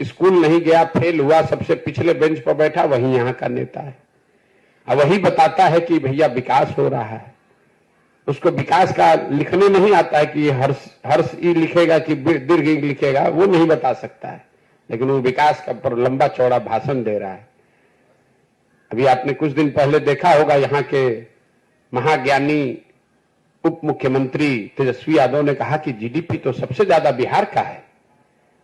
School नहीं गया, fail हुआ, सबसे पिछले बेंच पर बैठा, वही यहाँ का नेता है। अब वही बताता है कि भैया विकास हो रहा है। उसको विकास का लिखने नहीं आता है कि हर्ष हर्ष ई लिखेगा कि दीर्घ ई लिखेगा, वो नहीं बता सकता है, लेकिन वो विकास का पर लंबा चौड़ा भाषण दे रहा है। अभी आपने कुछ दिन पहले देखा होगा, यहाँ के महाज्ञानी उप मुख्यमंत्री तेजस्वी यादव ने कहा कि जीडीपी तो सबसे ज्यादा बिहार का है।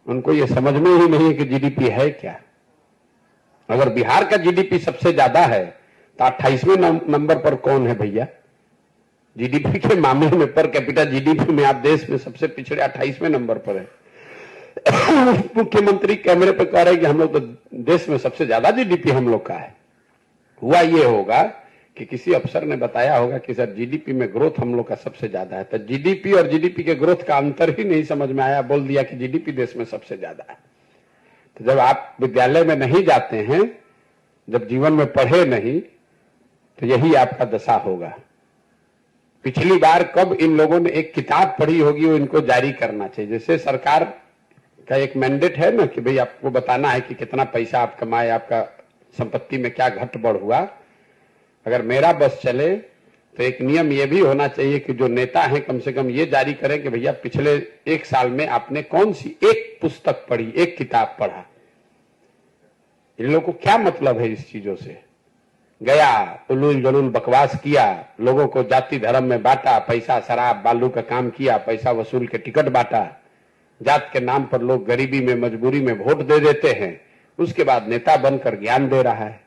उनको ये समझ में ही नहीं है कि जीडीपी है क्या। अगर बिहार का जीडीपी सबसे ज्यादा है तो 28वें नंबर पर कौन है भैया? जीडीपी के मामले में, पर कैपिटा जीडीपी में आप देश में सबसे पिछड़े 28वें नंबर पर है। मुख्यमंत्री कैमरे पर कह रहे हैं कि हम लोग तो देश में सबसे ज्यादा जीडीपी हम लोग का है। हुआ ये होगा कि किसी अफसर ने बताया होगा कि सर जीडीपी में ग्रोथ हम लोग का सबसे ज्यादा है, तो जीडीपी और जीडीपी के ग्रोथ का अंतर ही नहीं समझ में आया, बोल दिया कि जीडीपी देश में सबसे ज्यादा है। तो जब आप विद्यालय में नहीं जाते हैं, जब जीवन में पढ़े नहीं, तो यही आपका दशा होगा। पिछली बार कब इन लोगों ने एक किताब पढ़ी होगी, वो इनको जारी करना चाहिए। जैसे सरकार का एक मैंडेट है ना कि भाई आपको बताना है कि कितना पैसा आप कमाए, आपका संपत्ति में क्या घट बढ़ हुआ। अगर मेरा बस चले तो एक नियम यह भी होना चाहिए कि जो नेता हैं कम से कम ये जारी करें कि भैया पिछले 1 साल में आपने कौन सी एक पुस्तक पढ़ी, एक किताब पढ़ा। इन लोगों को क्या मतलब है इस चीजों से? गया, उलूल जलूल बकवास किया, लोगों को जाति धर्म में बांटा, पैसा शराब बालू का काम किया, पैसा वसूल के टिकट बांटा, जात के नाम पर लोग गरीबी में मजबूरी में वोट दे देते हैं, उसके बाद नेता बनकर ज्ञान दे रहा है।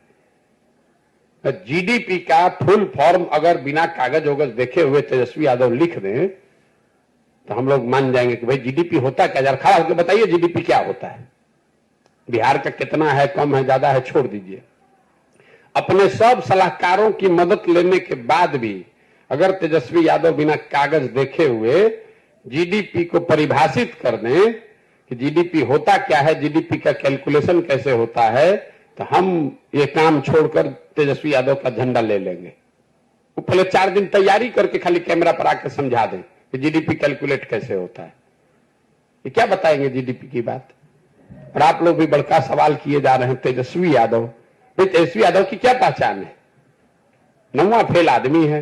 जीडीपी का फुल फॉर्म अगर बिना कागज वगज देखे हुए तेजस्वी यादव लिख दें तो हम लोग मान जाएंगे कि भाई जीडीपी होता क्या। जरा खड़ा होकर बताइए जीडीपी क्या होता है, बिहार का कितना है, कम है, ज्यादा है, छोड़ दीजिए। अपने सब सलाहकारों की मदद लेने के बाद भी अगर तेजस्वी यादव बिना कागज देखे हुए जीडीपी को परिभाषित कर दें कि जीडीपी होता क्या है, जीडीपी का कैलकुलेशन कैसे होता है, तो हम ये काम छोड़कर तेजस्वी यादव का झंडा ले लेंगे। वो पहले 4 दिन तैयारी करके खाली कैमरा पर आकर समझा दें कि जीडीपी कैलकुलेट कैसे होता है। ये क्या बताएंगे जीडीपी की बात? और आप लोग भी बड़का सवाल किए जा रहे हैं तेजस्वी यादव। तेजस्वी यादव की क्या पहचान है? 9वां फेल आदमी है।